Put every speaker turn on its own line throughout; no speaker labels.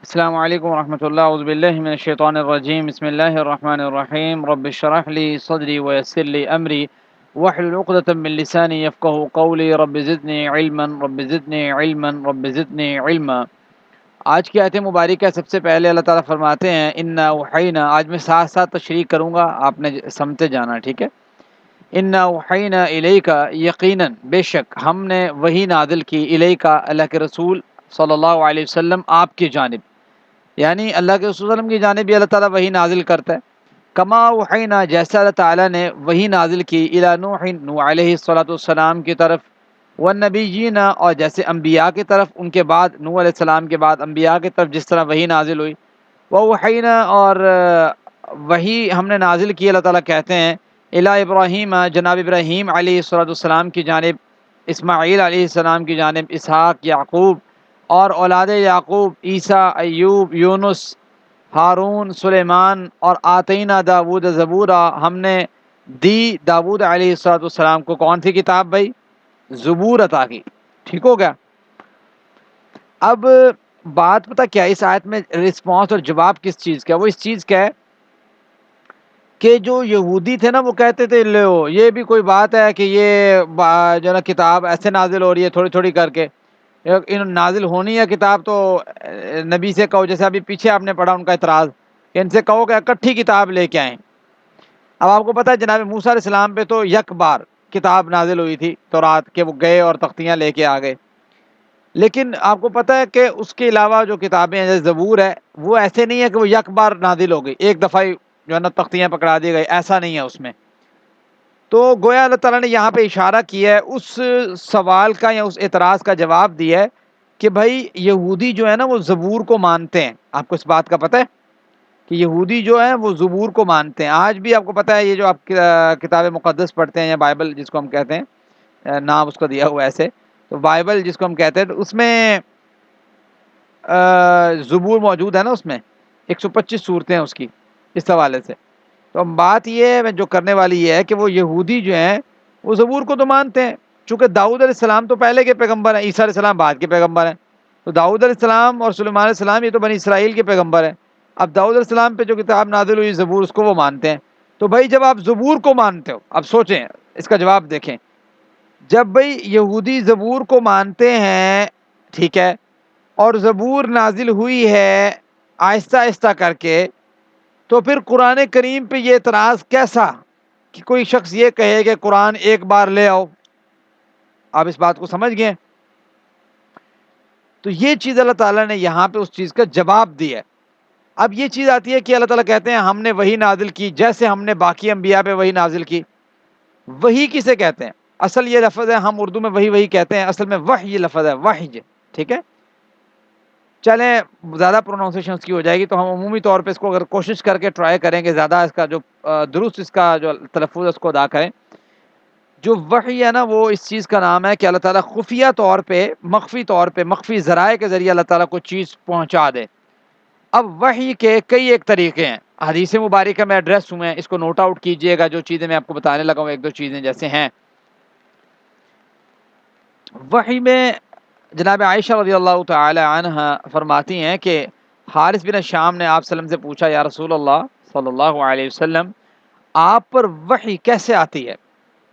السلام علیکم ورحمۃ اللہ، اعوذ باللہ من الشیطان الرجیم، بسم اللہ الرحمن الرحیم، رب اشرح لی صدری ویسر لی امری واحلل عقدۃ من لسانی یفقهوا قولی، رب زدنی علما رب زدنی علما رب زدنی علما۔ آج کی آیت مبارکہ سب سے پہلے اللہ تعالیٰ فرماتے ہیں انا اوحینا، آج میں ساتھ ساتھ تشریح کروں گا، آپ نے سمجھتے جانا، ٹھیک ہے۔ انا اوحینا الیک، یقیناً بے شک ہم نے وحی نازل کی، الیک اللہ کے رسول صلی اللہ علیہ وسلم آپ کی جانب، یعنی اللہ کے رسول صلی اللہ علیہ وسلم کی جانب بھی اللہ تعالیٰ وحی نازل کرتا ہے۔ کما اوحینا، جیسا اللہ تعالیٰ نے وحی نازل کی، الی نوح، نوح علیہ السلام کی طرف، والنبیین، اور جیسے انبیاء کی طرف، ان کے بعد نوح علیہ السلام کے بعد انبیاء کی طرف جس طرح وحی نازل ہوئی، وحینا، اور وحی ہم نے نازل کی، اللہ تعالیٰ کہتے ہیں، الی ابراہیم، جناب ابراہیم علیہ السلام کی جانب، اسماعیل علیہ السلام کی جانب، اسحاق، یعقوب اور اولاد یعقوب، عیسیٰ، ایوب، یونس، ہارون، سلیمان، اور آتینا داود زبورا، ہم نے دی داود علیہ السلام کو کون سی کتاب بھائی؟ زبور عطا کی، ٹھیک ہو گیا۔ اب بات پتہ کیا ہے، اس آیت میں رسپانس اور جواب کس چیز کا ہے؟ وہ اس چیز کا ہے کہ جو یہودی تھے نا، وہ کہتے تھے لو یہ بھی کوئی بات ہے کہ یہ جو نا کتاب ایسے نازل ہو رہی ہے تھوڑی تھوڑی کر کے، نازل ہونی ہے کتاب تو نبی سے کہو، جیسے ابھی پیچھے آپ نے پڑھا ان کا اعتراض کہ ان سے کہو کہ اکٹھی کتاب لے کے آئیں۔ اب آپ کو پتہ ہے جناب موسیٰ علیہ السلام پہ تو یک بار کتاب نازل ہوئی تھی تورات، کہ وہ گئے اور تختیاں لے کے آ گئے، لیکن آپ کو پتہ ہے کہ اس کے علاوہ جو کتابیں ہیں جیسے زبور ہے، وہ ایسے نہیں ہے کہ وہ یک بار نازل ہو گئی، ایک دفعہ ہی جو ہے نا تختیاں پکڑا دی گئی، ایسا نہیں ہے اس میں۔ تو گویا اللہ تعالیٰ نے یہاں پہ اشارہ کیا ہے، اس سوال کا یا اس اعتراض کا جواب دیا ہے کہ بھائی یہودی جو ہے نا وہ زبور کو مانتے ہیں، آپ کو اس بات کا پتہ ہے کہ یہودی جو ہے وہ زبور کو مانتے ہیں۔ آج بھی آپ کو پتہ ہے یہ جو آپ کتاب مقدس پڑھتے ہیں یا بائبل جس کو ہم کہتے ہیں، نام اس کو دیا ہوا ایسے، تو بائبل جس کو ہم کہتے ہیں، تو اس میں زبور موجود ہے نا، اس میں 125 صورتیں ہیں اس کی، اس حوالے سے۔ تو بات یہ ہے جو کرنے والی یہ ہے کہ وہ یہودی جو ہیں وہ زبور کو تو مانتے ہیں، چونکہ داؤد علیہ السلام تو پہلے کے پیغمبر ہیں، عیسیٰ علیہ السلام بعد کے پیغمبر ہیں، تو داؤد علیہ السلام اور سلیمان علیہ السلام یہ تو بنی اسرائیل کے پیغمبر ہیں۔ اب داؤد علیہ السلام پہ جو کتاب نازل ہوئی زبور، اس کو وہ مانتے ہیں۔ تو بھائی جب آپ زبور کو مانتے ہو، اب سوچیں اس کا جواب دیکھیں، جب بھائی یہودی زبور کو مانتے ہیں، ٹھیک ہے، اور زبور نازل ہوئی ہے آہستہ آہستہ کر کے، تو پھر قرآن کریم پہ یہ اعتراض کیسا کہ کوئی شخص یہ کہے کہ قرآن ایک بار لے آؤ؟ آپ اس بات کو سمجھ گئے؟ تو یہ چیز اللہ تعالیٰ نے یہاں پہ اس چیز کا جواب دیا ہے۔ اب یہ چیز آتی ہے کہ اللہ تعالیٰ کہتے ہیں ہم نے وحی نازل کی جیسے ہم نے باقی انبیاء پہ وحی نازل کی۔ وحی کسے کہتے ہیں؟ اصل یہ لفظ ہے، ہم اردو میں وحی کہتے ہیں، اصل میں وحی یہ لفظ ہے، وحی، ٹھیک ہے۔ چلیں زیادہ پروناؤنسیشن اس کی ہو جائے گی تو ہم عمومی طور پہ اس کو اگر کوشش کر کے ٹرائی کریں کہ زیادہ اس کا جو درست اس کا جو تلفظ ہے اس کو ادا کریں۔ جو وحی ہے نا وہ اس چیز کا نام ہے کہ اللہ تعالیٰ خفیہ طور پہ، مخفی ذرائع کے ذریعے اللہ تعالیٰ کو چیز پہنچا دے۔ اب وحی کے کئی ایک طریقے ہیں، حدیث مبارکہ میں ایڈریس ہوئے ہیں، اس کو نوٹ آؤٹ کیجئے گا، جو چیزیں میں آپ کو بتانے لگا ہوں ایک دو چیزیں جیسے ہیں۔ وحی میں جناب عائشہ رضی اللہ تعالی عنہ فرماتی ہیں کہ حارث بن شام نے آپ صلی اللہ علیہ وسلم سے پوچھا، یا رسول اللہ صلی اللہ علیہ وسلم، آپ پر وحی کیسے آتی ہے؟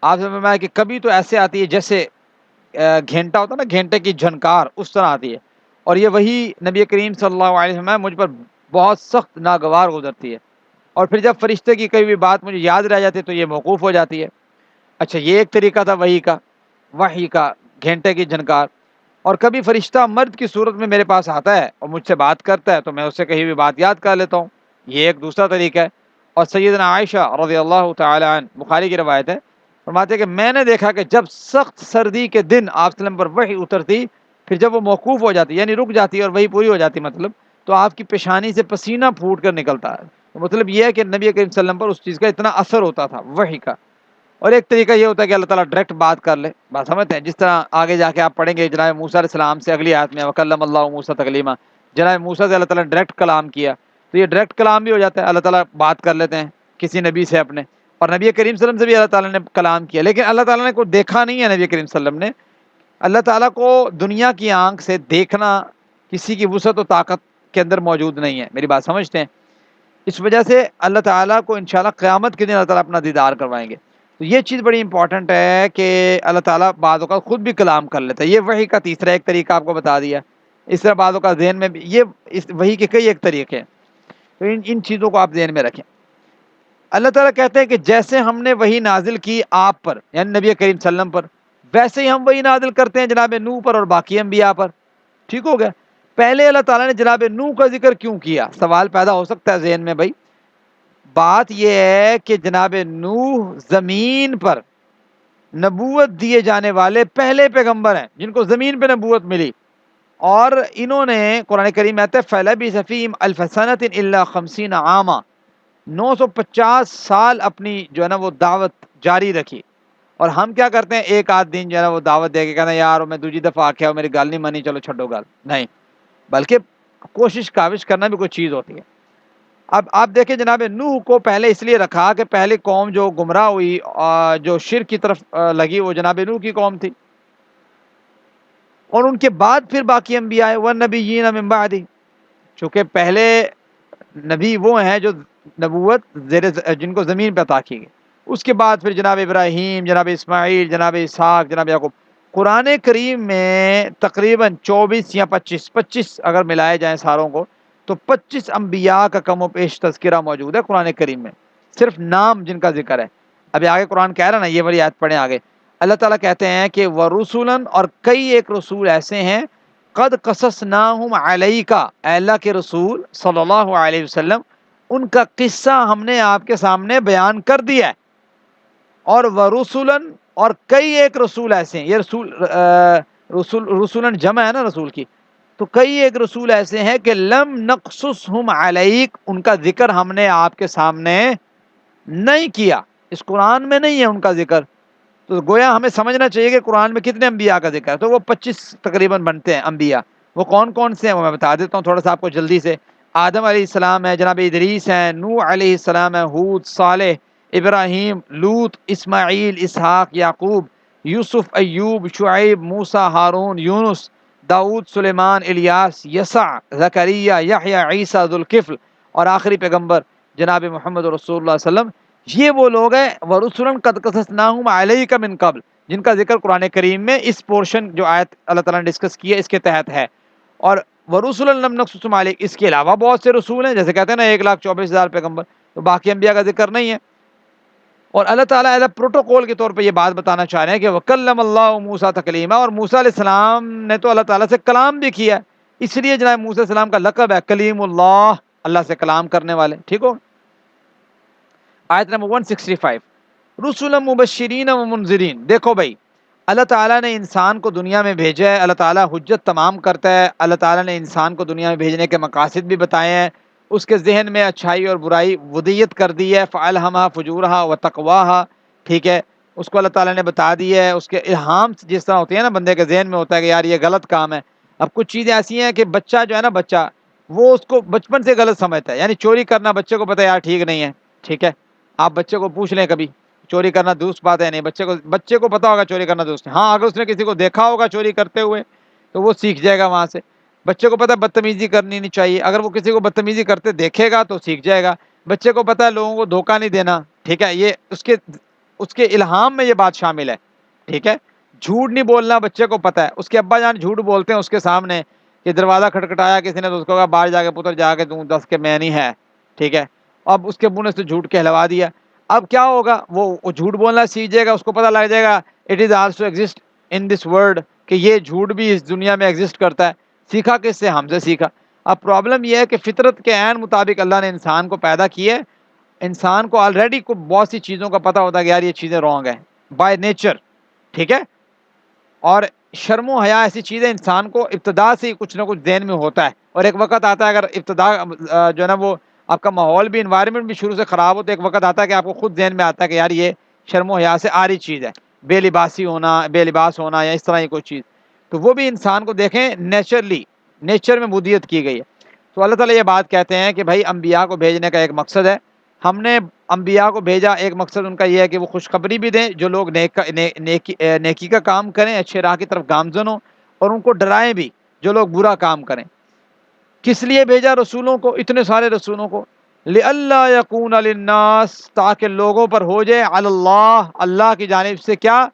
آپ سے فرمایا کہ کبھی تو ایسے آتی ہے جیسے گھنٹا ہوتا ہے نا، گھنٹے کی جھنکار، اس طرح آتی ہے، اور یہ وہی نبی کریم صلی اللہ علیہ وسلم مجھ پر بہت سخت ناگوار گزرتی ہے، اور پھر جب فرشتے کی کوئی بھی بات مجھے یاد رہ جاتی ہے تو یہ موقوف ہو جاتی ہے۔ اچھا، یہ ایک طریقہ تھا وحی کا گھنٹے کی جھنکار۔ اور کبھی فرشتہ مرد کی صورت میں میرے پاس آتا ہے اور مجھ سے بات کرتا ہے تو میں اس سے کہیں بھی بات یاد کر لیتا ہوں، یہ ایک دوسرا طریقہ ہے۔ اور سیدنا عائشہ رضی اللہ تعالی عنہ، بخاری کی روایت ہے، فرماتے ہیں کہ میں نے دیکھا کہ جب سخت سردی کے دن آپ صلی اللہ علیہ وسلم پر وحی اترتی، پھر جب وہ موقوف ہو جاتی یعنی رک جاتی اور وہی پوری ہو جاتی مطلب، تو آپ کی پیشانی سے پسینہ پھوٹ کر نکلتا ہے، تو مطلب یہ ہے کہ نبی کریم صلی اللہ علیہ وسلم پر اس چیز کا اتنا اثر ہوتا تھا وحی کا۔ اور ایک طریقہ یہ ہوتا ہے کہ اللہ تعالیٰ ڈائریکٹ بات کر لے، بات سمجھتے ہیں، جس طرح آگے جا کے آپ پڑھیں گے جناب موسیٰ علیہ السلام سے اگلی آیت میں، وَكَلَّمَ اللَّهُ مُوسَىٰ تَكْلِيمًا، جناب موسیٰ سے اللہ تعالیٰ نے ڈائریکٹ کلام کیا، تو یہ ڈائریکٹ کلام بھی ہو جاتا ہے، اللہ تعالیٰ بات کر لیتے ہیں کسی نبی سے اپنے، اور نبی کریم صلی اللہ علیہ وسلم سے بھی اللہ تعالیٰ نے کلام کیا، لیکن اللہ تعالیٰ نے کوئی دیکھا نہیں ہے نبی کریم صلی اللہ علیہ وسلم نے۔ اللہ تعالیٰ کو دنیا کی آنکھ سے دیکھنا کسی کی وسعت و طاقت کے اندر موجود نہیں ہے. میری بات سمجھتے ہیں؟ اس وجہ سے اللہ تعالیٰ کو انشاءاللہ قیامت کے دن اللہ تعالیٰ اپنا دیدار کروائیں گے. تو یہ چیز بڑی امپورٹنٹ ہے کہ اللہ تعالیٰ بعض اوقات خود بھی کلام کر لیتا ہے. یہ وحی کا تیسرا ایک طریقہ آپ کو بتا دیا. اس طرح بعض اوقات ذہن میں بھی یہ اس وحی کے کئی ایک طریقے ہیں. تو ان چیزوں کو آپ ذہن میں رکھیں. اللہ تعالیٰ کہتے ہیں کہ جیسے ہم نے وحی نازل کی آپ پر یعنی نبی کریم صلی اللہ علیہ وسلم پر، ویسے ہی ہم وحی نازل کرتے ہیں جناب نوح پر اور باقی انبیاء پر. ٹھیک ہو گیا؟ پہلے اللہ تعالیٰ نے جناب نوح کا ذکر کیوں کیا؟ سوال پیدا ہو سکتا ہے ذہن میں. بھائی بات یہ ہے کہ جناب نوح زمین پر نبوت دیے جانے والے پہلے پیغمبر ہیں جن کو زمین پہ نبوت ملی، اور انہوں نے قرآن کریم میں آتا ہے فَلَبِثَ فِيهِمْ أَلْفَ سَنَةٍ إِلَّا 50 عاما، 950 سال اپنی جو ہے نا وہ دعوت جاری رکھی. اور ہم کیا کرتے ہیں؟ ایک آدھ دن جو ہے نا وہ دعوت دے کے کہنا یار میں دوسری دفعہ آکھیا میری گل نہیں مانی، چلو چھڈو گل. نہیں، بلکہ کوشش کاوش کرنا بھی کوئی چیز ہوتی ہے. اب آپ دیکھیں جناب نوح کو پہلے اس لیے رکھا کہ پہلی قوم جو گمراہ ہوئی جو شرک کی طرف لگی وہ جناب نوح کی قوم تھی، اور ان کے بعد پھر باقی انبیاء آئے وَالنَّبِيِّينَ مِن بَعْدِ. چونکہ پہلے نبی وہ ہیں جو نبوت جن کو زمین پہ عطا کی گئی. اس کے بعد پھر جناب ابراہیم، جناب اسماعیل، جناب اسحاق، جناب یعقوب. قرآن کریم میں تقریباً 24 یا 25 اگر ملائے جائیں ساروں کو تو 25 انبیاء کا کم و بیش تذکرہ موجود ہے قرآن کریم میں، صرف نام جن کا ذکر ہے. ابھی آگے قرآن کہہ رہا نا، یہ والی آیت پڑھیں آگے. اللہ تعالیٰ کہتے ہیں کہ وَرُسُلًا، اور کئی ایک رسول ایسے ہیں قد قصصناہم علیک، اے اللہ کے رسول صلی اللہ علیہ وسلم ان کا قصہ ہم نے آپ کے سامنے بیان کر دیا ہے. اور وَرُسُلًا، اور کئی ایک رسول ایسے ہیں، یہ رسولن جمع ہے نا رسول کی، تو کئی ایک رسول ایسے ہیں کہ لم نقصصہم علیک، ان کا ذکر ہم نے آپ کے سامنے نہیں کیا، اس قرآن میں نہیں ہے ان کا ذکر. تو گویا ہمیں سمجھنا چاہیے کہ قرآن میں کتنے انبیاء کا ذکر ہے؟ تو وہ 25 تقریباً بنتے ہیں انبیاء. وہ کون کون سے ہیں وہ میں بتا دیتا ہوں تھوڑا سا آپ کو جلدی سے. آدم علیہ السلام ہے، جناب ادریس ہیں، نوح علیہ السلام ہے، ہود، صالح، ابراہیم، لوط، اسماعیل، اسحاق، یعقوب، یوسف، ایوب، شعیب، موسیٰ، ہارون، یونس، داؤد، سلیمان، الیاس، یسع، زکریہ، یحییٰ، عیسیٰ، ذوالکفل، اور آخری پیغمبر جناب محمد رسول اللہ صلی اللہ علیہ وسلم. یہ وہ لوگ ہیں وَرُسُلًا قَدْ قَصَصْنَاهُمْ عَلَيْكَ مِن قَبْلِ، جن کا ذکر قرآن کریم میں اس پورشن جو آیت اللہ تعالیٰ نے ڈسکس کی ہے اس کے تحت ہے. اور وَرُسُلًا لَمْ نَقْصُصْهُمْ عَلَيْكَ، اس کے علاوہ بہت سے رسول ہیں، جیسے کہتے ہیں نا 1,24,000 پیغمبر، تو باقی انبیاء کا ذکر نہیں ہے. اور اللہ تعالیٰ ایز اے پروٹوکول کے طور پہ یہ بات بتانا چاہ رہے ہیں کہ وَكَلَّمَ اللَّهُ مُوسَىٰ تَكْلِيمًا، اور موسیٰ علیہ السلام نے تو اللہ تعالیٰ سے کلام بھی کیا. اس لیے جناب موسیٰ علیہ السلام کا لقب ہے کلیم اللہ، اللہ سے کلام کرنے والے. ٹھیک ہو؟ آیت نمبر 165 رسلا مبشرین و منذرین. دیکھو بھائی اللہ تعالیٰ نے انسان کو دنیا میں بھیجا ہے، اللہ تعالیٰ حجت تمام کرتا ہے. اللہ تعالیٰ نے انسان کو دنیا میں بھیجنے کے مقاصد بھی بتائے ہیں، اس کے ذہن میں اچھائی اور برائی ودیت کر دی ہے، فَأَلْهَمَهَا فُجُورَهَا وَتَقْوَاهَا. ٹھیک ہے، اس کو اللہ تعالیٰ نے بتا دی ہے. اس کے الہام جس طرح ہوتی ہے نا، بندے کے ذہن میں ہوتا ہے کہ یار یہ غلط کام ہے. اب کچھ چیزیں ایسی ہیں کہ بچہ جو ہے نا، بچہ وہ اس کو بچپن سے غلط سمجھتا ہے. یعنی چوری کرنا بچے کو پتہ ہے یار ٹھیک نہیں ہے. ٹھیک ہے، آپ بچے کو پوچھ لیں کبھی چوری کرنا درست بات ہے نہیں، بچے کو پتا ہوگا چوری کرنا درست ہے. ہاں اگر اس نے کسی کو دیکھا ہوگا چوری کرتے ہوئے تو وہ سیکھ جائے گا وہاں سے. بچے کو پتا ہے بدتمیزی کرنی نہیں چاہیے، اگر وہ کسی کو بدتمیزی کرتے دیکھے گا تو سیکھ جائے گا. بچے کو پتا ہے لوگوں کو دھوکہ نہیں دینا. ٹھیک ہے، یہ اس کے الہام میں یہ بات شامل ہے. ٹھیک ہے، جھوٹ نہیں بولنا بچے کو پتا ہے. اس کے ابا جان جھوٹ بولتے ہیں اس کے سامنے کہ دروازہ کھٹکھٹایا کسی نے تو اس کو کہا باہر جا کے پتر جا کے تم دس کے میں نہیں ہے. ٹھیک ہے، اب اس کے منہ سے جھوٹ کہلوا دیا. اب کیا ہوگا؟ وہ جھوٹ بولنا سیکھ جائے گا، اس کو پتہ لگ جائے گا it is also exist in this world, کہ یہ جھوٹ بھی اس دنیا میں ایگزسٹ کرتا ہے. سیکھا کس سے؟ ہم سے سیکھا. اب پرابلم یہ ہے کہ فطرت کے عین مطابق اللہ نے انسان کو پیدا کیا ہے. انسان کو آلریڈی کو بہت سی چیزوں کا پتہ ہوتا ہے کہ یار یہ چیزیں رانگ ہیں بائی نیچر. ٹھیک ہے، اور شرم و حیا ایسی چیز ہے انسان کو ابتدا سے ہی کچھ نہ کچھ ذہن میں ہوتا ہے. اور ایک وقت آتا ہے اگر ابتدا جو ہے نا وہ آپ کا ماحول بھی انوائرمنٹ بھی شروع سے خراب ہو تو ایک وقت آتا ہے کہ آپ کو خود ذہن میں آتا ہے کہ یار یہ شرم و حیا سے آ رہی چیز ہے، بے لباسی ہونا، بے لباس ہونا یا اس طرح کی کوئی چیز. تو وہ بھی انسان کو دیکھیں نیچرلی، نیچر میں مودیت کی گئی ہے. تو اللہ تعالیٰ یہ بات کہتے ہیں کہ بھائی انبیاء کو بھیجنے کا ایک مقصد ہے. ہم نے انبیاء کو بھیجا، ایک مقصد ان کا یہ ہے کہ وہ خوشخبری بھی دیں جو لوگ نیکی کا کام کریں، اچھے راہ کی طرف گامزن ہوں، اور ان کو ڈرائیں بھی جو لوگ برا کام کریں. کس لیے بھیجا رسولوں کو، اتنے سارے رسولوں کو؟ لئلا یکون للناس، تاکہ لوگوں پر ہو جائے، علی اللہ، اللہ کی جانب سے کیا؟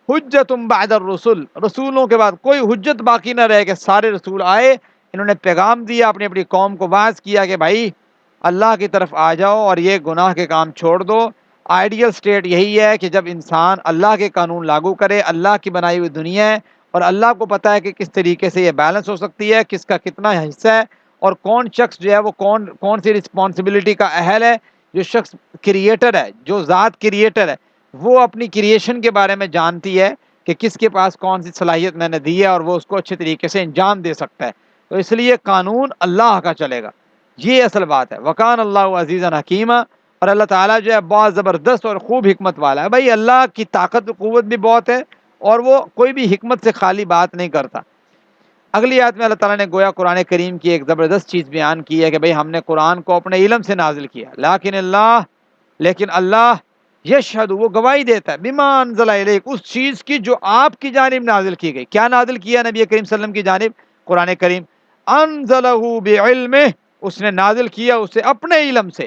حجت بعد الرسل، رسولوں کے بعد کوئی حجت باقی نہ رہے، کہ سارے رسول آئے، انہوں نے پیغام دیا، اپنی اپنی قوم کو واعظ کیا کہ بھائی اللہ کی طرف آ جاؤ اور یہ گناہ کے کام چھوڑ دو۔ آئیڈیل سٹیٹ یہی ہے کہ جب انسان اللہ کے قانون لاگو کرے، اللہ کی بنائی ہوئی دنیا ہے، اور اللہ کو پتہ ہے کہ کس طریقے سے یہ بیلنس ہو سکتی ہے، کس کا کتنا حصہ ہے، اور کون شخص جو ہے وہ کون سی رسپانسبلٹی کا اہل ہے۔ جو شخص کریٹر ہے، جو ذات کریٹر ہے، وہ اپنی کریشن کے بارے میں جانتی ہے کہ کس کے پاس کون سی صلاحیت میں نے دی ہے، اور وہ اس کو اچھے طریقے سے انجام دے سکتا ہے۔ تو اس لیے قانون اللہ کا چلے گا، یہ اصل بات ہے۔ وکان اللہ عزیزا حکیمہ، اور اللہ تعالیٰ جو ہے بہت زبردست اور خوب حکمت والا ہے۔ بھائی اللہ کی طاقت و قوت بھی بہت ہے، اور وہ کوئی بھی حکمت سے خالی بات نہیں کرتا۔ اگلی آیت میں اللہ تعالیٰ نے گویا قرآن کریم کی ایک زبردست چیز بیان کی ہے کہ بھئی ہم نے قرآن کو اپنے علم سے نازل کیا، لیکن اللہ یشہد، وہ گواہی دیتا ہے، بما انزل الیک، اس چیز کی جو آپ کی جانب نازل کی گئی۔ کیا نازل کیا نبی کریم صلی اللہ علیہ وسلم کی جانب؟ قرآن کریم۔ انزلہ بعلمہ، اس نے نازل کیا اسے اپنے علم سے۔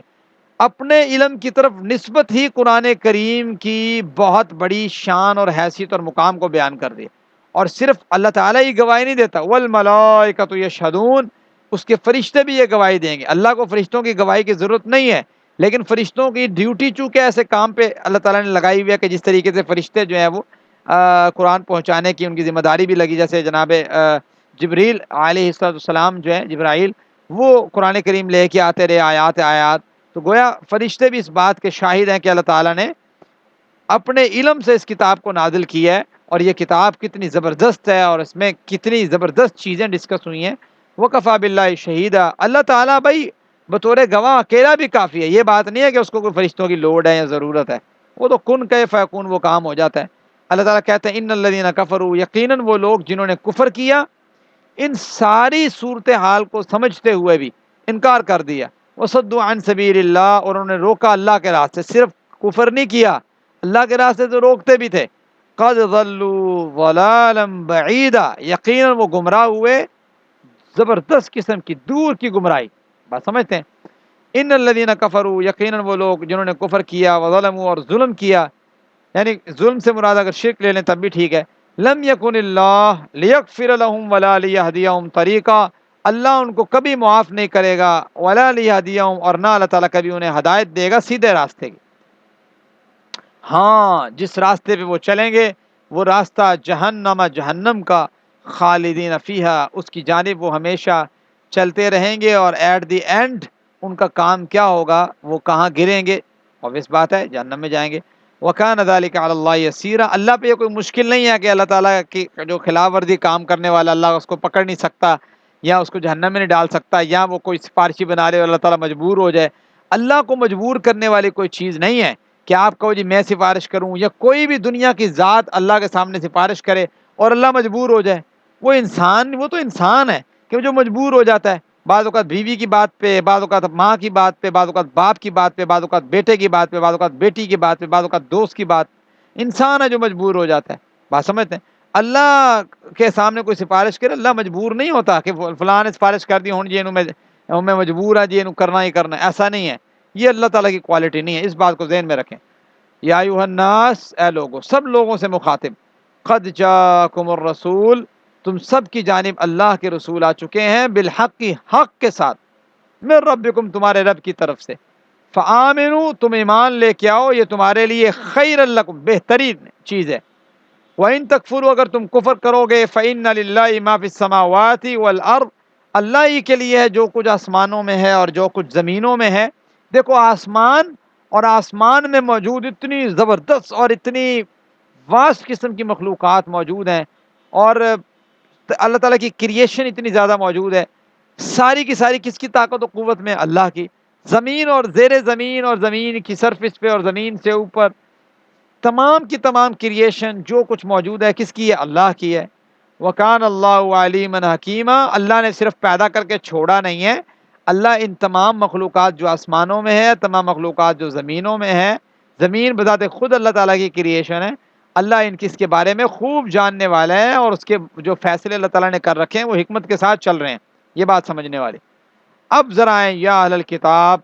اپنے علم کی طرف نسبت ہی قرآن کریم کی بہت بڑی شان اور حیثیت اور مقام کو بیان کر دیا۔ اور صرف اللہ تعالیٰ ہی گواہی نہیں دیتا، والملائکۃ یشہدون، اس کے فرشتے بھی یہ گواہی دیں گے۔ اللہ کو فرشتوں کی گواہی کی ضرورت نہیں ہے، لیکن فرشتوں کی ڈیوٹی چونکہ ایسے کام پہ اللہ تعالیٰ نے لگائی ہوئی ہے کہ جس طریقے سے فرشتے جو ہیں وہ قرآن پہنچانے کی ان کی ذمہ داری بھی لگی، جیسے جناب جبریل علیہ السلام جو ہیں، جبرائیل، وہ قرآن کریم لے کے آتے رہے آیات آیات۔ تو گویا فرشتے بھی اس بات کے شاہد ہیں کہ اللہ تعالیٰ نے اپنے علم سے اس کتاب کو نازل کیا ہے، اور یہ کتاب کتنی زبردست ہے، اور اس میں کتنی زبردست چیزیں ڈسکس ہوئی ہیں۔ وَكَفَى بِاللَّهِ شَهِيدًا، اللہ تعالیٰ بھائی بطور گواہ اکیلا بھی کافی ہے۔ یہ بات نہیں ہے کہ اس کو کوئی فرشتوں کی لوڑ ہے یا ضرورت ہے، وہ تو کن کہ فیکون، وہ کام ہو جاتا ہے۔ اللہ تعالیٰ کہتے ہیں ان الذین کفروا، یقیناً وہ لوگ جنہوں نے کفر کیا، ان ساری صورتحال کو سمجھتے ہوئے بھی انکار کر دیا۔ وصدوا عن سبیل اللہ، اور انہوں نے روکا اللہ کے راستے، صرف کفر نہیں کیا، اللہ کے راستے تو روکتے بھی تھے۔ قد ضلوا ضلالا بعیدا، یقیناً وہ گمراہ ہوئے زبردست قسم کی دور کی گمراہی۔ بات سمجھتے ہیں؟ ان الذین کفروا، یقیناً وہ لوگ جنہوں نے کفر کیا، وظلموا، اور ظلم کیا، یعنی ظلم سے مراد اگر شرک لے لیں تب بھی ٹھیک ہے۔ لم یکن اللہ لیغفر لهم ولا لیہدیہم طریقا، اللہ ان کو کبھی معاف نہیں کرے گا، ولا لیہدیہم، اور نہ اللہ تعالیٰ کبھی انہیں ہدایت دے گا سیدھے راستے کی۔ ہاں، جس راستے پہ وہ چلیں گے وہ راستہ جہنم، جہنم کا، خالدین فیہا، اس کی جانب وہ ہمیشہ چلتے رہیں گے، اور ایٹ دی اینڈ ان کا کام کیا ہوگا؟ وہ کہاں گریں گے؟ obvious بات ہے، جہنم میں جائیں گے۔ وَكَانَ ذَلِكَ عَلَى اللَّهِ يَسِيرًا، اللہ پہ یہ کوئی مشکل نہیں ہے کہ اللہ تعالیٰ کی جو خلاف ورزی کام کرنے والا، اللہ اس کو پکڑ نہیں سکتا، یا اس کو جہنم میں نہیں ڈال سکتا، یا وہ کوئی سفارشی بنا رہے اور اللہ تعالیٰ مجبور ہو جائے۔ اللہ کو مجبور کرنے والی کوئی چیز نہیں ہے کہ آپ کہو جی میں سفارش کروں، یا کوئی بھی دنیا کی ذات اللہ کے سامنے سفارش کرے اور اللہ مجبور ہو جائے۔ وہ انسان، وہ تو انسان ہے کہ جو مجبور ہو جاتا ہے، بعض اوقات بیوی کی بات پہ، بعض اوقات ماں کی بات پہ، بعض اوقات باپ کی بات پہ، بعض اوقات بیٹے کی بات پہ، بعض اوقات بیٹی کی بات پہ، بعض اوقات دوست کی بات، انسان ہے جو مجبور ہو جاتا ہے۔ بات سمجھتے ہیں؟ اللہ کے سامنے کوئی سفارش کرے، اللہ مجبور نہیں ہوتا کہ فلاں نے سفارش کر دی ہوں جی میں مجبور ہے جی یہ کرنا ہی کرنا ہے، ایسا نہیں ہے۔ یہ اللہ تعالیٰ کی کوالٹی نہیں ہے، اس بات کو ذہن میں رکھیں۔ یا ایھا الناس، اے لوگو، سب لوگوں سے مخاطب، قد جاءکم الرسول، تم سب کی جانب اللہ کے رسول آ چکے ہیں، بالحق، کی حق کے ساتھ، من ربکم، تمہارے رب کی طرف سے، فآمنوا، تم ایمان لے کے آؤ، یہ تمہارے لیے خیر لکم، بہترین چیز ہے۔ وَإِن تکفروا، اگر تم کفر کرو گے، فإن للہ ما فی السماوات والارض، اللہ ہی کے لیے ہے جو کچھ آسمانوں میں ہے اور جو کچھ زمینوں میں ہے۔ دیکھو آسمان اور آسمان میں موجود اتنی زبردست اور اتنی واسٹ قسم کی مخلوقات موجود ہیں، اور اللہ تعالیٰ کی کریشن اتنی زیادہ موجود ہے، ساری کی ساری کس کی طاقت و قوت میں؟ اللہ کی۔ زمین اور زیر زمین اور زمین کی سرفس پہ اور زمین سے اوپر، تمام کی تمام کریشن جو کچھ موجود ہے کس کی ہے؟ اللہ کی ہے۔ وَكَانَ اللَّهُ عَلِيمًا حَكِيمًا، اللہ نے صرف پیدا کر کے چھوڑا نہیں ہے، اللہ ان تمام مخلوقات جو آسمانوں میں ہے، تمام مخلوقات جو زمینوں میں ہے، زمین بذات خود اللہ تعالیٰ کی کریشن ہے، اللہ ان کی اس کے بارے میں خوب جاننے والا ہے، اور اس کے جو فیصلے اللہ تعالیٰ نے کر رکھے ہیں وہ حکمت کے ساتھ چل رہے ہیں۔ یہ بات سمجھنے والی۔ اب ذرا آئیں یا اہل الکتاب،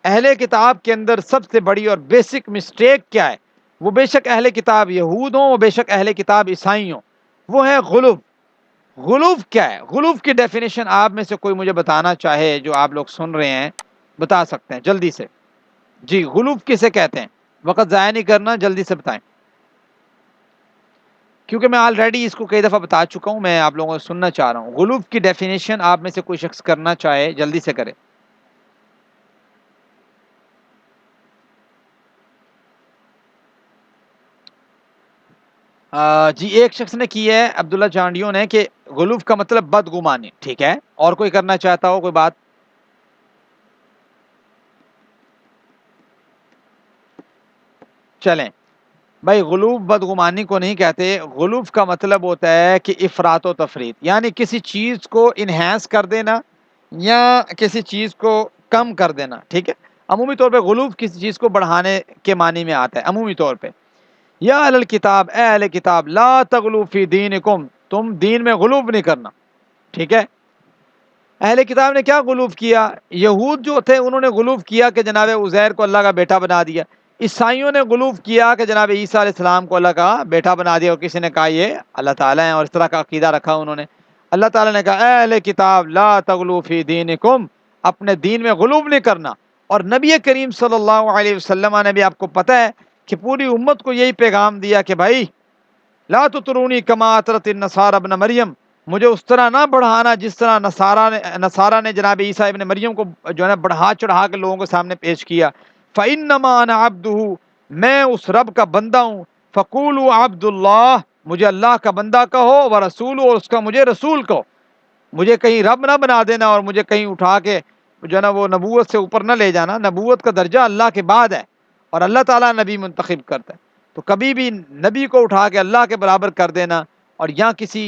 اہل کتاب کے اندر سب سے بڑی اور بیسک مسٹیک کیا ہے؟ وہ بے شک اہل کتاب یہود ہوں، وہ بے شک اہل کتاب عیسائی ہوں، وہ ہے غلو۔ غلو کیا ہے؟ غلو کی ڈیفینیشن آپ میں سے کوئی مجھے بتانا چاہے، جو آپ لوگ سن رہے ہیں بتا سکتے ہیں جلدی سے؟ جی غلو کسے کہتے ہیں؟ وقت ضائع نہیں کرنا، جلدی سے بتائیں، کیونکہ میں آلریڈی اس کو کئی دفعہ بتا چکا ہوں، میں آپ لوگوں کو سننا چاہ رہا ہوں۔ غلو کی ڈیفینیشن آپ میں سے کوئی شخص کرنا چاہے جلدی سے کرے۔ جی ایک شخص نے کی ہے، عبداللہ چانڈیوں نے، کہ غلو کا مطلب بدگمانی، ٹھیک ہے، اور کوئی کرنا چاہتا ہو کوئی بات؟ چلیں بھائی، غلو بدگمانی کو نہیں کہتے، غلو کا مطلب ہوتا ہے کہ افراط و تفریط، یعنی کسی چیز کو انہینس کر دینا یا کسی چیز کو کم کر دینا، ٹھیک ہے۔ عمومی طور پہ غلو کسی چیز کو بڑھانے کے معنی میں آتا ہے عمومی طور پہ۔ یا اہل الکتاب، اے اہل کتاب، لا تغلو فی دینکم، تم دین میں غلو نہیں کرنا، ٹھیک ہے۔ اہل کتاب نے کیا غلو کیا؟ یہود جو تھے انہوں نے غلو کیا کہ جناب عزیر کو اللہ کا بیٹا بنا دیا۔ عیسائیوں نے غلو کیا کہ جناب عیسیٰ علیہ السلام کو اللہ کا بیٹا بنا دیا، اور کسی نے کہا یہ اللہ تعالیٰ ہیں، اور اس طرح کا عقیدہ رکھا انہوں نے۔ اللہ تعالیٰ نے کہا اے اہل کتاب لا تغلو فی دینکم، اپنے دین میں غلو نہیں کرنا۔ اور نبی کریم صلی اللہ علیہ وسلم نے بھی، آپ کو پتہ ہے کہ پوری امت کو یہی پیغام دیا کہ بھائی لا تطرونی کما اطرت النصارى ابن مریم، مجھے اس طرح نہ بڑھانا جس طرح نصارہ نے جناب عیسیٰ ابن مریم کو جو ہے نا بڑھا چڑھا کے لوگوں کے سامنے پیش کیا۔ فَإِنَّمَا أَنَا عَبْدُهُ، میں اس رب کا بندہ ہوں۔ فَقُولُوا عَبْدُ اللَّهِ، مجھے اللہ کا بندہ کہو، وَرَسُولُ، اور اس کا مجھے رسول کہو۔ مجھے کہیں رب نہ بنا دینا، اور مجھے کہیں اٹھا کے جو ہے نا وہ نبوت سے اوپر نہ لے جانا۔ نبوت کا درجہ اللہ کے بعد ہے، اور اللہ تعالیٰ نبی منتخب کرتا ہے، تو کبھی بھی نبی کو اٹھا کے اللہ کے برابر کر دینا، اور یا کسی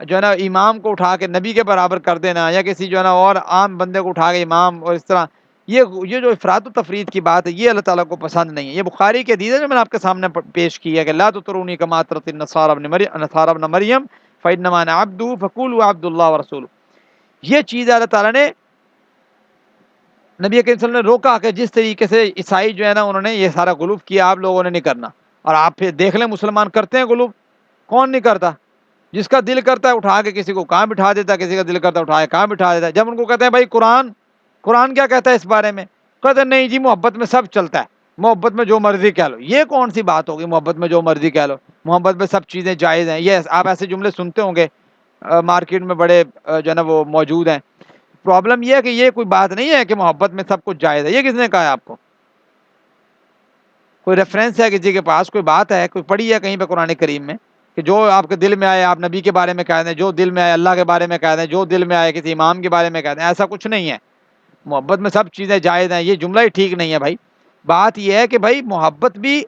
جو ہے نا امام کو اٹھا کے نبی کے برابر کر دینا، یا کسی جو ہے نا اور عام بندے کو اٹھا کے امام، اور اس طرح یہ جو افراط و تفرید کی بات ہے، یہ اللہ تعالیٰ کو پسند نہیں ہے۔ یہ بخاری کی حدیث ہے جو میں نے آپ کے سامنے پیش کی ہے کہ لا تطرونی کما اطرت النصارى ابن مریم فإنما أنا عبده فقولوا عبد الله ورسوله۔ یہ چیز اللہ تعالیٰ نے نبی کریم صلی اللہ علیہ وسلم نے روکا کہ جس طریقے سے عیسائی جو ہے نا انہوں نے یہ سارا غلو کیا، آپ لوگوں نے نہیں کرنا۔ اور آپ پھر دیکھ لیں مسلمان کرتے ہیں غلو، کون نہیں کرتا؟ جس کا دل کرتا ہے اٹھا کے کسی کو کہاں بٹھا دیتا ہے، کسی کا دل کرتا ہے اٹھا کے کہاں بٹھا دیتا ہے۔ جب ان کو کہتے ہیں بھائی قرآن کیا کہتا ہے اس بارے میں، کہتے ہیں نہیں جی محبت میں سب چلتا ہے، محبت میں جو مرضی کہہ لو۔ یہ کون سی بات ہوگی محبت میں جو مرضی کہہ لو، محبت میں سب چیزیں جائز ہیں؟ یہ آپ ایسے جملے سنتے ہوں گے، مارکیٹ میں بڑے جو ہے نا وہ موجود ہیں۔ پرابلم یہ ہے کہ یہ کوئی بات نہیں ہے کہ محبت میں سب کچھ جائز ہے۔ یہ کس نے کہا ہے آپ کو؟ کوئی ریفرنس ہے کسی کے پاس؟ کوئی بات ہے، کوئی پڑھی ہے کہیں پہ قرآن کریم میں کہ جو آپ کے دل میں آئے آپ نبی کے بارے میں کہہ دیں، جو دل میں آئے اللہ کے بارے میں کہہ دیں، جو دل میں آئے کسی امام کے بارے میں کہہ دیں؟ ایسا کچھ نہیں ہے۔ محبت میں سب چیزیں جائز ہیں، یہ جملہ ہی ٹھیک نہیں ہے بھائی۔ بات یہ ہے کہ بھائی محبت بھی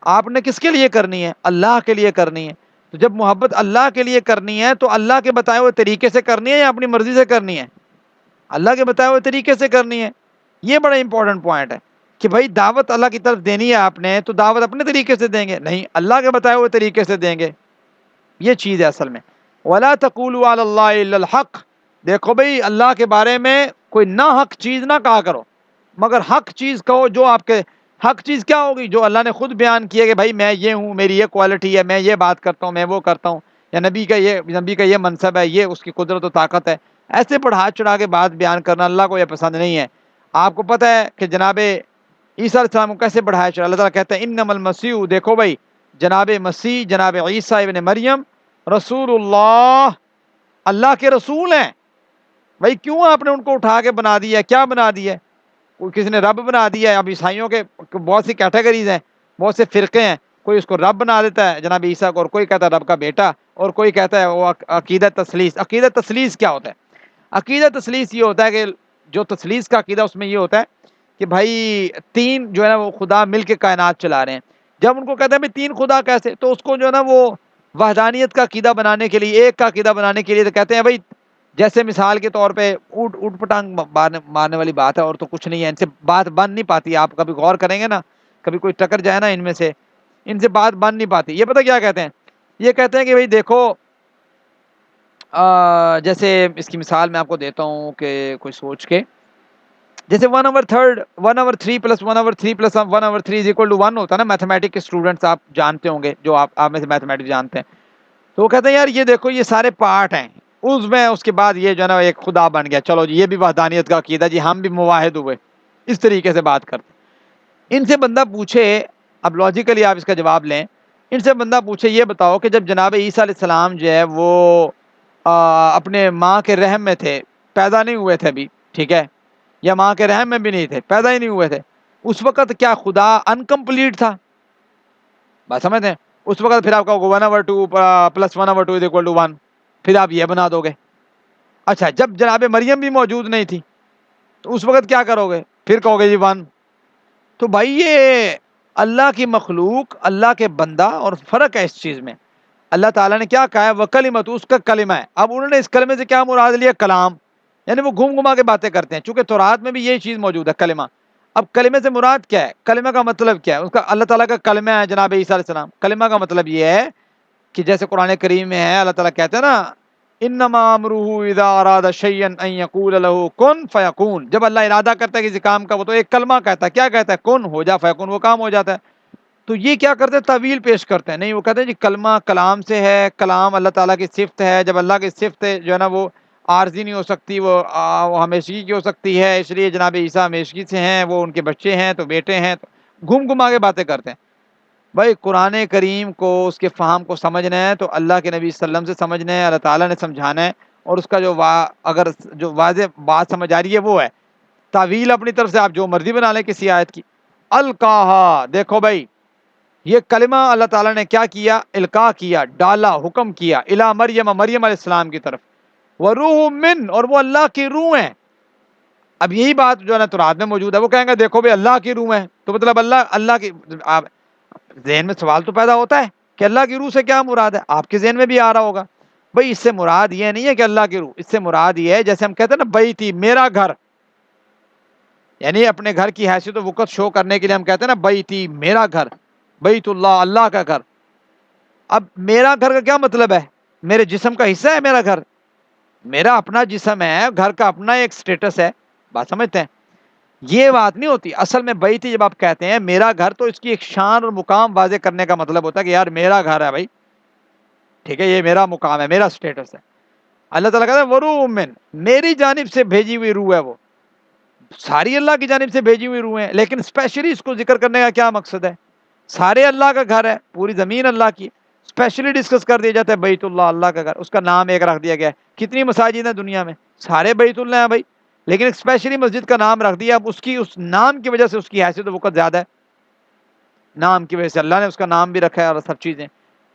آپ نے کس کے لیے کرنی ہے؟ اللہ کے لیے کرنی ہے۔ تو جب محبت اللہ کے لیے کرنی ہے تو اللہ کے بتائے ہوئے طریقے سے کرنی ہے یا اپنی مرضی سے کرنی ہے؟ اللہ کے بتائے ہوئے طریقے سے کرنی ہے۔ یہ بڑا امپورٹنٹ پوائنٹ ہے کہ بھائی دعوت اللہ کی طرف دینی ہے آپ نے، تو دعوت اپنے طریقے سے دیں گے؟ نہیں، اللہ کے بتائے ہوئے طریقے سے دیں گے۔ یہ چیز ہے اصل میں۔ وَلَا تَقُولُوا عَلَى اللَّهِ إِلَّا الْحَقَّ، دیکھو بھئی اللہ کے بارے میں کوئی نہ حق چیز نہ کہا کرو، مگر حق چیز کہو۔ جو آپ کے حق چیز کیا ہوگی؟ جو اللہ نے خود بیان کیا کہ بھائی میں یہ ہوں، میری یہ کوالٹی ہے، میں یہ بات کرتا ہوں، میں وہ کرتا ہوں، یا نبی کا یہ منصب ہے، یہ اس کی قدرت و طاقت ہے۔ ایسے بڑھا چڑھا کے بات بیان کرنا اللہ کو یہ پسند نہیں ہے۔ آپ کو پتہ ہے کہ جناب عیسیٰ علیہ السلام کو کیسے بڑھایا چڑھا؟ اللہ تعالیٰ کہتے ہیں انما المسیح، دیکھو بھائی جناب مسیح، جناب عیسیٰ ابن مریم رسول اللہ، اللہ کے رسول ہیں۔ بھائی کیوں آپ نے ان کو اٹھا کے بنا دیا ہے؟ کیا بنا دیا ہے؟ کوئی کسی نے رب بنا دیا ہے؟ اب عیسائیوں کے بہت سی کیٹیگریز ہیں، بہت سے فرقے ہیں، کوئی اس کو رب بنا دیتا ہے جناب عیسیٰ کو، اور کوئی کہتا ہے رب کا بیٹا، اور کوئی کہتا ہے وہ عقیدہ تثلیث۔ عقیدہ تثلیث کیا ہوتا ہے؟ عقیدہ تثلیث یہ ہوتا ہے کہ جو تثلیث کا عقیدہ اس میں یہ ہوتا ہے کہ بھائی تین جو ہے نا وہ خدا مل کے کائنات چلا رہے ہیں۔ جب ان کو کہتے ہیں بھائی تین خدا کیسے، تو اس کو جو ہے نا وہ وحدانیت کا عقیدہ بنانے کے لیے، ایک کا عقیدہ بنانے کے لیے تو کہتے ہیں بھائی جیسے مثال کے طور پہ اونٹ پٹانگ مارنے والی بات ہے، اور تو کچھ نہیں ہے، ان سے بات بن نہیں پاتی۔ آپ کبھی غور کریں گے نا، کبھی کوئی ٹکر جائے نا ان میں سے، ان سے بات بن نہیں پاتی۔ یہ پتہ کیا کہتے ہیں؟ یہ کہتے ہیں کہ بھائی دیکھو جیسے اس کی مثال میں آپ کو دیتا ہوں کہ کوئی سوچ کے جیسے 1/3 1/3 + 1/3 + 1/3 = 1 ہوتا ہے نا، میتھمیٹک کے اسٹوڈنٹس آپ جانتے ہوں گے، جو آپ میں سے میتھمیٹکس جانتے ہیں، تو وہ کہتے ہیں یار یہ دیکھو یہ سارے پارٹ ہیں اس میں، اس کے بعد یہ جو ہے نا ایک خدا بن گیا، چلو جی یہ بھی وحدانیت کا عقیدہ، جی ہم بھی موحد ہوئے، اس طریقے سے بات کرتے ہیں۔ ان سے بندہ پوچھے، اب لاجیکلی آپ اس کا جواب لیں، ان سے بندہ پوچھے یہ بتاؤ کہ جب جناب عیسیٰ علیہ السلام جو ہے وہ اپنے ماں کے رحم میں تھے، پیدا نہیں ہوئے تھے ابھی، ٹھیک ہے، یا ماں کے رحم میں بھی نہیں تھے، پیدا ہی نہیں ہوئے تھے، اس وقت کیا خدا انکمپلیٹ تھا؟ بات سمجھتے ہیں؟ اس وقت پھر آپ کا 1/2 + 1/2 = 1، پھر آپ یہ بنا دو گے۔ اچھا جب جناب مریم بھی موجود نہیں تھی تو اس وقت کیا کرو گے؟ پھر کہو گے جی 1۔ تو بھائی یہ اللہ کی مخلوق، اللہ کے بندہ، اور فرق ہے اس چیز میں۔ اللہ تعالیٰ نے کیا کہا ہے؟ وَكَلِمَةُ، اس کا کلمہ ہے۔ اب انہوں نے اس کلمے سے کیا مراد لیا؟ کلام، یعنی وہ گھوم گھما کے باتیں کرتے ہیں، چونکہ تورات میں بھی یہ چیز موجود ہے، کلمہ۔ اب کلمے سے مراد کیا ہے؟ کلمہ کا مطلب کیا ہے؟ اس کا اللہ تعالیٰ کا کلمہ ہے جناب عیسیٰ علیہ السلام۔ کلمہ کا مطلب یہ ہے کہ جیسے قرآن کریم میں ہے، اللہ تعالیٰ کہتے ہیں نا انما امرہ اذا اراد شیئا ان یقول له کن فیکون، جب اللہ ارادہ کرتا ہے کسی کام کا وہ تو ایک کلمہ کہتا ہے، کیا کہتا ہے؟ کن، ہو جا، فیکون، وہ کام ہو جاتا ہے۔ تو یہ کیا کرتے ہیں؟ تعویل پیش کرتے ہیں، نہیں وہ کہتے ہیں جی کلمہ کلام سے ہے، کلام اللہ تعالیٰ کی صفت ہے، جب اللہ کی صفت ہے جو ہے نا وہ عارضی نہیں ہو سکتی، وہ ہمیشگی کی ہو سکتی ہے، اس لیے جناب عیسیٰ ہمیشگی سے ہیں، وہ ان کے بچے ہیں تو بیٹے ہیں، تو گھوم گھما کے باتیں کرتے ہیں۔ بھائی قرآن کریم کو، اس کے فہم کو سمجھنا ہے تو اللہ کے نبی صلی اللہ علیہ وسلم سے سمجھنا ہے، اللہ تعالیٰ نے سمجھانا ہے، اور اس کا اگر جو واضح بات سمجھ آ رہی ہے وہ ہے۔ تعویل اپنی طرف سے آپ جو مرضی بنا لیں کسی آیت کی۔ القاہا، دیکھو بھائی یہ کلمہ اللہ تعالیٰ نے کیا کیا؟ القاء کیا، ڈالا، حکم کیا، الی مریم، مریم علیہ السلام کی طرف، وروح من، اور وہ اللہ کی روح ہے۔ اب یہی بات جو ہے نا تورات میں موجود ہے، وہ کہیں گے دیکھو بھائی اللہ کی روح ہے، تو مطلب اللہ کی، ذہن میں سوال تو پیدا ہوتا ہے کہ اللہ کی روح سے کیا مراد ہے؟ آپ کے ذہن میں بھی آ رہا ہوگا بھائی اس سے مراد یہ نہیں ہے کہ اللہ کی روح، اس سے مراد یہ ہے جیسے ہم کہتے ہیں نا بیتی، میرا گھر، یعنی اپنے گھر کی حیثیت و وقت شو کرنے کے لیے ہم کہتے ہیں نا بیتی، میرا گھر، بیت اللہ، اللہ کا گھر۔ اب میرا گھر کا کیا مطلب ہے؟ میرے جسم کا حصہ ہے میرا گھر، میرا اپنا جسم ہے، گھر کا اپنا ایک سٹیٹس ہے، بات سمجھتے ہیں؟ یہ بات نہیں ہوتی اصل میں بیتی، جب آپ کہتے ہیں میرا گھر تو اس کی ایک شان اور مقام واضح کرنے کا مطلب ہوتا ہے کہ یار میرا گھر ہے بھائی، ٹھیک ہے، یہ میرا مقام ہے، میرا سٹیٹس ہے۔ اللہ تعالیٰ کہتا ہے وروح من، میری جانب سے بھیجی ہوئی روح ہے، وہ ساری اللہ کی جانب سے بھیجی ہوئی روح ہے، لیکن اسپیشلی اس کو ذکر کرنے کا کیا مقصد ہے؟ سارے اللہ کا گھر ہے، پوری زمین اللہ کی، اسپیشلی ڈسکس کر دیا جاتا ہے بیت اللہ، اللہ کا گھر، اس کا نام ایک رکھ دیا گیا ہے۔ کتنی مساجد ہیں دنیا میں؟ سارے بیت اللہ ہیں بھائی، لیکن اسپیشلی مسجد کا نام رکھ دیا، اب اس نام کی وجہ سے اس کی حیثیت و وقت زیادہ ہے، نام کی وجہ سے اللہ نے اس کا نام بھی رکھا ہے اور سب چیزیں۔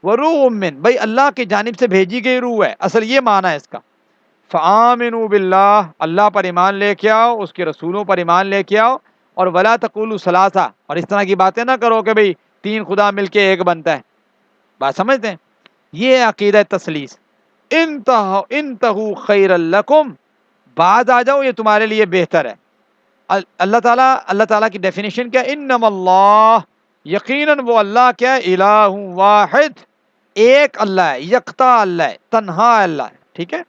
وروح من، بھائی اللہ کی جانب سے بھیجی گئی روح ہے، اصل یہ معنی ہے اس کا۔ فآمنوا باللہ، اللہ پر ایمان لے کے آؤ، اس کے رسولوں پر ایمان لے کے آؤ، اور ولا تقولوا ثلاثہ، اور اس طرح کی باتیں نہ کرو کہ بھئی 3 خدا مل کے ایک بنتا ہے، بات سمجھتے ہیں؟ یہ عقیدہ تثلیث۔ انتہوا خیر لکم، بعد آ جاؤ، یہ تمہارے لیے بہتر ہے۔ اللہ تعالیٰ کی ڈیفینیشن کیا؟ انما اللہ، یقیناً وہ اللہ کیا ہے؟ الہ واحد، ایک اللہ ہے، یکتا اللہ ہے، تنہا اللہ ہے، ٹھیک ہے؟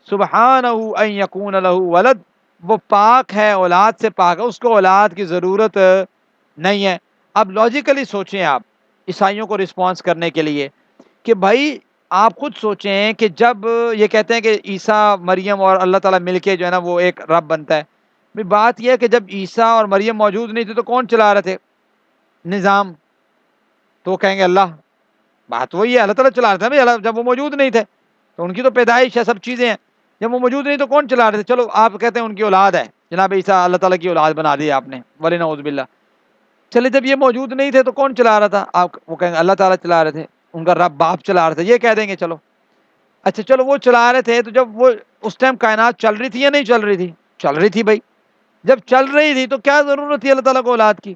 سبحانہ ان یکون لہ ولد، وہ پاک ہے، اولاد سے پاک ہے، اس کو اولاد کی ضرورت نہیں ہے۔ اب لاجیکلی سوچیں آپ عیسائیوں کو رسپانس کرنے کے لیے کہ بھائی آپ خود سوچیں کہ جب یہ کہتے ہیں کہ عیسیٰ، مریم اور اللہ تعالیٰ مل کے جو ہے نا وہ ایک رب بنتا ہے، بھائی بات یہ ہے کہ جب عیسیٰ اور مریم موجود نہیں تھے تو کون چلا رہے تھے نظام؟ تو وہ کہیں گے اللہ، بات وہی ہے، اللہ تعالیٰ چلا رہے تھے بھائی، جب وہ موجود نہیں تھے تو ان کی تو پیدائش ہے، سب چیزیں ہیں، جب وہ موجود نہیں تو کون چلا رہے تھے؟ چلو آپ کہتے ہیں ان کی اولاد ہے، جناب عیسیٰ اللہ تعالیٰ کی اولاد بنا دی آپ نے، ولنعوذ باللہ۔ چلے جب یہ موجود نہیں تھے تو کون چلا رہا تھا؟ آپ وہ کہیں گے اللہ تعالیٰ چلا رہے تھے، ان کا رب باپ چلا رہا تھا، یہ کہہ دیں گے چلو۔ اچھا چلو وہ چلا رہے تھے تو جب وہ اس ٹائم کائنات چل رہی تھی یا نہیں چل رہی تھی؟ چل رہی تھی بھائی، جب چل رہی تھی تو کیا ضرورت تھی اللہ تعالیٰ کو اولاد کی؟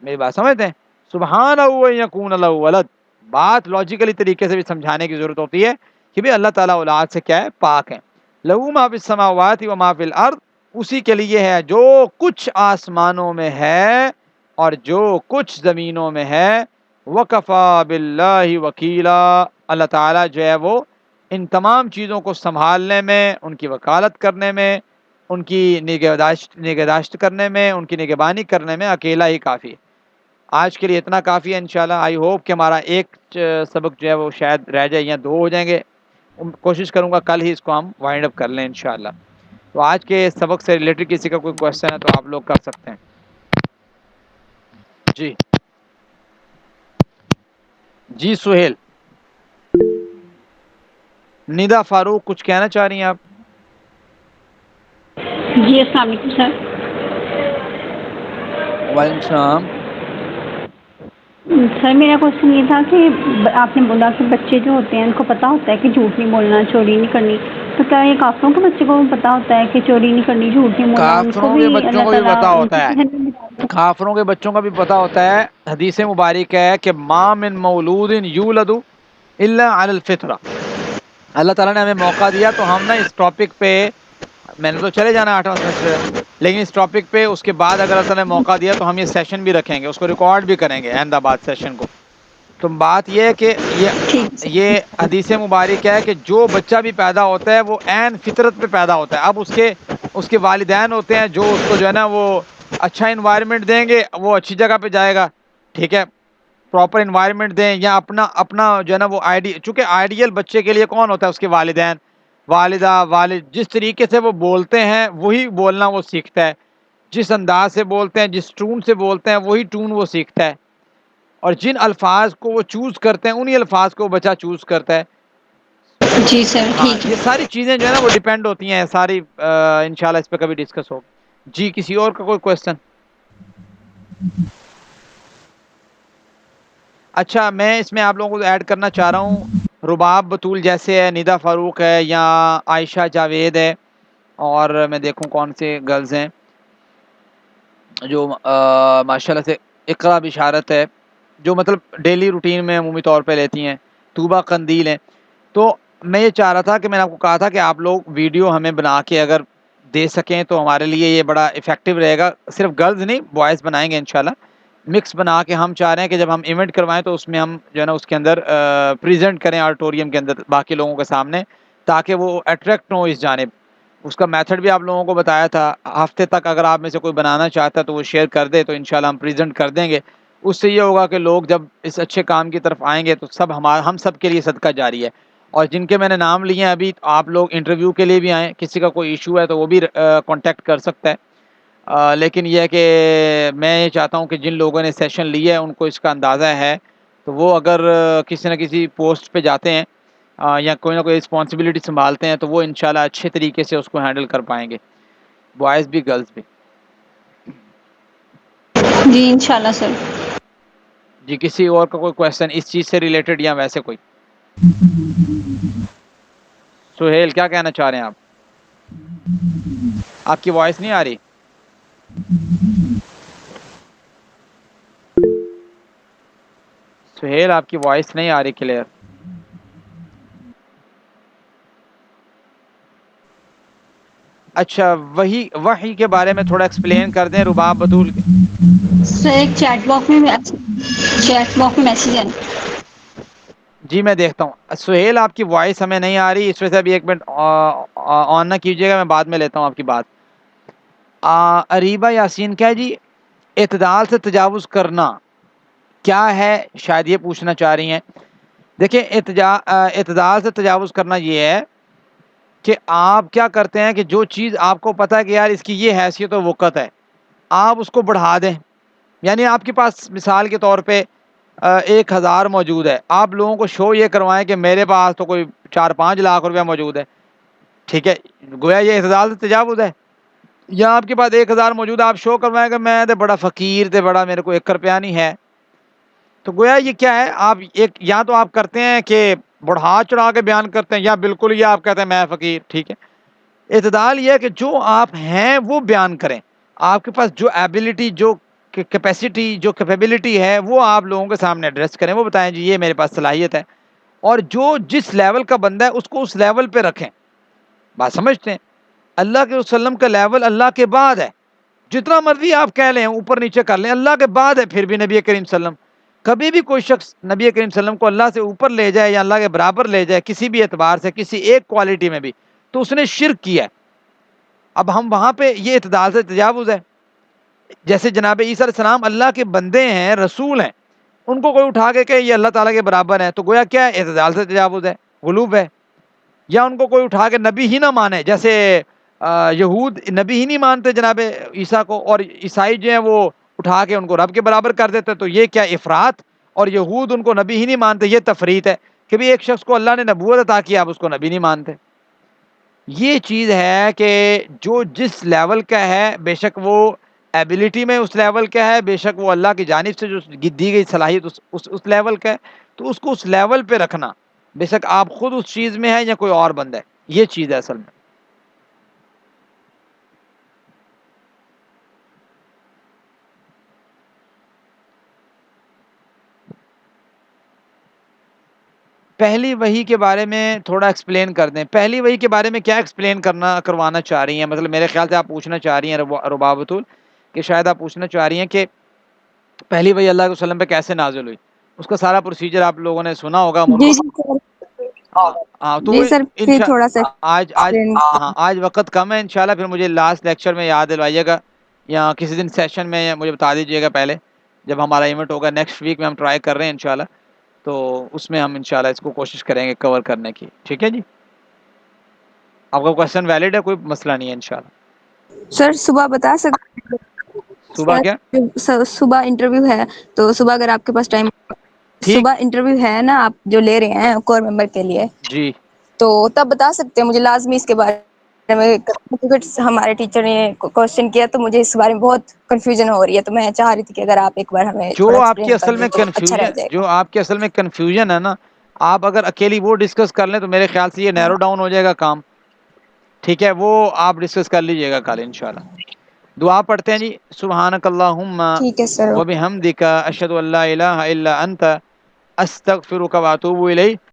میری بات سمجھتے ہیں؟ سبحانہ ان یکون لہ ولد، بات لاجیکلی طریقے سے بھی سمجھانے کی ضرورت ہوتی ہے کہ بھی اللہ تعالیٰ اولاد سے کیا ہے؟ پاک ہے۔ لہو ما فی السماوات و ما فی الارض، اسی کے لیے ہے جو کچھ آسمانوں میں ہے اور جو کچھ زمینوں میں ہے۔ وکفا باللہ وکیلا، اللہ تعالیٰ جو ہے وہ ان تمام چیزوں کو سنبھالنے میں، ان کی وکالت کرنے میں، ان کی نگہداشت کرنے میں، ان کی نگہبانی کرنے میں اکیلا ہی کافی ہے۔ آج کے لیے اتنا کافی ہے انشاءاللہ۔ آئی ہوپ کہ ہمارا ایک سبق جو ہے وہ شاید رہ جائے یا 2 ہو جائیں گے، کوشش کروں گا کل ہی اس کو ہم وائنڈ اپ کر لیں انشاءاللہ۔ تو آج کے سبق سے ریلیٹڈ کسی کا کوئی کوشچن ہے تو آپ لوگ کر سکتے ہیں۔ جی جی سہیل، ندا فاروق کچھ کہنا چاہ رہی ہیں آپ؟
جی السلام علیکم سر۔
وعلیکم السلام۔
سر میرا کوشچن یہ تھا کہ آپ نے بولا کہ بچے جو ہوتے ہیں ان کو پتہ ہوتا ہے کہ جھوٹ نہیں بولنا، چوری نہیں کرنی، تو کیا یہ کافروں کے بچے کو پتہ ہوتا ہے کہ چوری نہیں کرنی، جھوٹ نہیں بولنا، ان کو
کافروں
بھی
کے بچوں
اللہ
کو بھی
تعالیٰ
پتا
ان
ہوتا
کے
ہے،
ذہن میں ڈالتا ہے؟
کافروں کے بچوں کا بھی پتا ہوتا ہے۔ حدیث مبارک ہے کہ ما من مولود یولد الا علی الفطرہ۔ اللہ تعالیٰ نے ہمیں موقع دیا تو ہم نا اس ٹاپک پہ، میں نے تو چلے جانا 8واں سیمسٹر، لیکن اس ٹاپک پہ اس کے بعد اگر اللہ تعالیٰ نے موقع دیا تو ہم یہ سیشن بھی رکھیں گے، اس کو ریکارڈ بھی کریں گے احمد آباد سیشن کو۔ تو بات یہ ہے کہ
ٹھیک ہے
یہ حدیث مبارک ہے کہ جو بچہ بھی پیدا ہوتا ہے وہ عین فطرت پہ پیدا ہوتا ہے۔ اب اس کے والدین ہوتے ہیں جو اس کو جو ہے نا وہ اچھا انوائرمنٹ دیں گے، وہ اچھی جگہ پہ جائے گا، ٹھیک ہے، پراپر انوائرمنٹ دیں، یا اپنا جو ہے نا وہ چونکہ آئیڈیل بچے کے لیے کون ہوتا ہے؟ اس کے والدین، والدہ، والد، جس طریقے سے وہ بولتے ہیں وہی بولنا وہ سیکھتا ہے، جس انداز سے بولتے ہیں، جس ٹون سے بولتے ہیں وہی ٹون وہ سیکھتا ہے، اور جن الفاظ کو وہ چوز کرتے ہیں انہی الفاظ کو وہ بچہ چوز کرتا ہے۔
جی سر
ہاں،
ٹھیک
یہ
ہے۔
ساری چیزیں جو ہے نا وہ ڈیپینڈ ہوتی ہیں ساری، انشاءاللہ اس پہ کبھی ڈسکس ہوگا۔ جی کسی اور کا کوئی کوشچن؟ اچھا، میں اس میں آپ لوگوں کو ایڈ کرنا چاہ رہا ہوں، رباب بطول جیسے ہے، ندا فاروق ہے، یا عائشہ جاوید ہے، اور میں دیکھوں کون سے گرلز ہیں جو ماشاءاللہ سے، اقرا بشارت ہے جو مطلب ڈیلی روٹین میں عمومی طور پہ لیتی ہیں، طوبہ قندیل ہیں۔ تو میں یہ چاہ رہا تھا کہ میں نے آپ کو کہا تھا کہ آپ لوگ ویڈیو ہمیں بنا کے اگر دے سکیں تو ہمارے لیے یہ بڑا افیکٹو رہے گا، صرف گرلز نہیں بوائز بنائیں گے انشاءاللہ، مکس بنا کے۔ ہم چاہ رہے ہیں کہ جب ہم ایونٹ کروائیں تو اس میں ہم جو ہے نا اس کے اندر پریزنٹ کریں آڈیٹوریم کے اندر باقی لوگوں کے سامنے، تاکہ وہ اٹریکٹ ہو اس جانب۔ اس کا میتھڈ بھی آپ لوگوں کو بتایا تھا، ہفتے تک اگر آپ میں سے کوئی بنانا چاہتا ہے تو وہ شیئر کر دے تو انشاءاللہ ہم پریزنٹ کر دیں گے۔ اس سے یہ ہوگا کہ لوگ جب اس اچھے کام کی طرف آئیں گے تو ہم سب کے لیے صدقہ جاری ہے۔ اور جن کے میں نے نام لیے ہیں ابھی، آپ لوگ انٹرویو کے لیے بھی آئیں، کسی کا کوئی ایشو ہے تو وہ بھی کانٹیکٹ کر سکتا ہے۔ لیکن یہ ہے کہ میں یہ چاہتا ہوں کہ جن لوگوں نے سیشن لیا ہے ان کو اس کا اندازہ ہے، تو وہ اگر کسی نہ کسی پوسٹ پہ جاتے ہیں یا کوئی نہ کوئی رسپانسبلٹی سنبھالتے ہیں تو وہ انشاءاللہ اچھے طریقے سے اس کو ہینڈل کر پائیں گے، بوائز بھی گرلز بھی۔
جی انشاءاللہ سر۔
جی کسی اور کا کوئی کویشچن اس چیز سے ریلیٹڈ یا ویسے کوئی؟ سہیل کیا کہنا چاہ رہے ہیں آپ؟ آپ کی وائس نہیں آ رہی۔ سہیل آپ کی وائس نہیں آ رہی کلیئر۔ اچھا، وحی کے بارے میں تھوڑا ایکسپلین کر دیں رباب بطول کے۔
سر ایک چیٹ باکس میں میسیج ہے۔
جی میں دیکھتا ہوں۔ سہیل آپ کی وائس ہمیں نہیں آ رہی، اس وجہ سے ابھی 1 منٹ آن نہ کیجیے گا، میں بعد میں لیتا ہوں آپ کی بات۔ اریبہ یاسین کیا جی؟ اعتدال سے تجاوز کرنا کیا ہے، شاید یہ پوچھنا چاہ رہی ہیں۔ دیکھیں اعتدال سے تجاوز کرنا یہ ہے کہ آپ کیا کرتے ہیں کہ جو چیز آپ کو پتہ ہے کہ یار اس کی یہ حیثیت و وقت ہے، آپ اس کو بڑھا دیں۔ یعنی آپ کے پاس مثال کے طور پہ 1000 موجود ہے، آپ لوگوں کو شو یہ کروائیں کہ میرے پاس تو کوئی 4-5 لاکھ روپیہ موجود ہے، ٹھیک ہے، گویا یہ اعتدال سے تجاوز ہے۔ یا آپ کے پاس 1000 موجود ہے، آپ شو کروائیں کہ میں تو بڑا فقیر تھے، بڑا میرے کو 1 روپیہ نہیں ہے، تو گویا یہ کیا ہے؟ آپ یا تو آپ کرتے ہیں کہ بڑھا چڑھا کے بیان کرتے ہیں، یا بالکل یہ آپ کہتے ہیں میں فقیر، ٹھیک ہے۔ اعتدال یہ ہے کہ جو آپ ہیں وہ بیان کریں، آپ کے پاس جو ایبلٹی، جو کیپیسٹی، جو کیپیبلٹی ہے وہ آپ لوگوں کے سامنے ایڈریس کریں، وہ بتائیں جی یہ میرے پاس صلاحیت ہے، اور جو جس لیول کا بندہ ہے اس کو اس لیول پہ رکھیں۔ بات سمجھتے ہیں؟ اللہ کے وسلم کا لیول اللہ کے بعد ہے، جتنا مرضی آپ کہہ لیں اوپر نیچے کر لیں، اللہ کے بعد ہے، پھر بھی نبی کریم صلی اللہ علیہ وسلم، کبھی بھی کوئی شخص نبی کریم صلی اللہ علیہ وسلم کو اللہ سے اوپر لے جائے یا اللہ کے برابر لے جائے کسی بھی اعتبار سے، کسی ایک کوالٹی میں بھی، تو اس نے شرک کیا ہے۔ اب ہم وہاں پہ یہ اعتدال سے تجاوز ہے. جیسے جناب عیسیٰ علیہ السلام اللہ کے بندے ہیں، رسول ہیں، ان کو کوئی اٹھا کے کہ یہ اللہ تعالیٰ کے برابر ہے تو گویا کیا ہے؟ اعتدال سے تجاوز ہے، غلوب ہے. یا ان کو کوئی اٹھا کے نبی ہی نہ مانے، جیسے یہود نبی ہی نہیں مانتے جناب عیسیٰ کو، اور عیسائی جو ہیں وہ اٹھا کے ان کو رب کے برابر کر دیتے، تو یہ کیا افراط؟ اور یہود ان کو نبی ہی نہیں مانتے، یہ تفریط ہے کہ بھی ایک شخص کو اللہ نے نبوت عطا کیا، آپ اس کو نبی نہیں مانتے. یہ چیز ہے کہ جو جس لیول کا ہے، بے شک وہ ایبلٹی میں اس لیول کا ہے، بے شک وہ اللہ کی جانب سے جو دی گئی صلاحیت اس لیول کا ہے، تو اس کو اس لیول پہ رکھنا، بے شک آپ خود اس چیز میں ہے یا کوئی اور بندہ ہے، یہ چیز ہے اصل میں. پہلی وحی کے بارے میں تھوڑا ایکسپلین کر دیں. پہلی وحی کے بارے میں کیا ایکسپلین کروانا چاہ رہی ہیں؟ مطلب میرے خیال سے آپ پوچھنا چاہ رہی ہیں رباب کہ شاید آپ پوچھنا چاہ رہی ہیں کہ پہلی وحی اللہ کے وسلم پہ کیسے نازل ہوئی. اس کا سارا پروسیجر آپ لوگوں نے سنا ہوگا.
جی جی سر.
ہاں تو
جی سر پھر تھوڑا سا
آج وقت کم ہے، انشاءاللہ پھر مجھے لاسٹ لیکچر میں یاد دلوائیے گا، یا کسی دن سیشن میں مجھے بتا دیجیے گا پہلے، جب ہمارا ایونٹ ہوگا نیکسٹ ویک میں، ہم ٹرائی کر رہے ہیں انشاءاللہ، تو اس میں ہم انشاءاللہ اس کو کوشش کریں گے کور کرنے کی. ٹھیک ہے جی، آپ کا کوشچن ویلڈ ہے، کوئی مسئلہ نہیں ہے انشاءاللہ.
سر صبح بتا سکتے
صبح کیا؟
سر صبح انٹرویو ہے، تو صبح اگر آپ کے پاس ٹائم،
ٹھیک
صبح انٹرویو ہے نا آپ جو لے رہے ہیں کور ممبر کے لیے،
جی.
تو تب بتا سکتے ہیں مجھے لازمی اس کے بارے میں، کیونکہ ہمارے ٹیچر نے کوشچن کیا تو مجھے اس بارے میں بہت کنفیوژن ہو رہی ہے، تو میں چاہ رہی تھی کہ اگر آپ ایک بار ہمیں
جو
تھوڑا
آپ کی
ایکسپلین کر
اصل
دیں
میں
تو اچھا رہ
کنفیوژن
جائے
جو
گا.
آپ کی اصل میں کنفیوژن ہے نا، آپ اگر اکیلی وہ ڈسکس کر لیں تو میرے خیال سے یہ نیرو ڈاؤن ہو جائے گا کام. ٹھیک ہے، وہ آپ ڈسکس کر لیجئے گا کل انشاءاللہ. دعا پڑھتے ہیں جی. سبحانک اللہم
ٹھیک ہے سر.
وبحمدک اشہد ان لا الہ الا انت استغفرک واتوب الیک.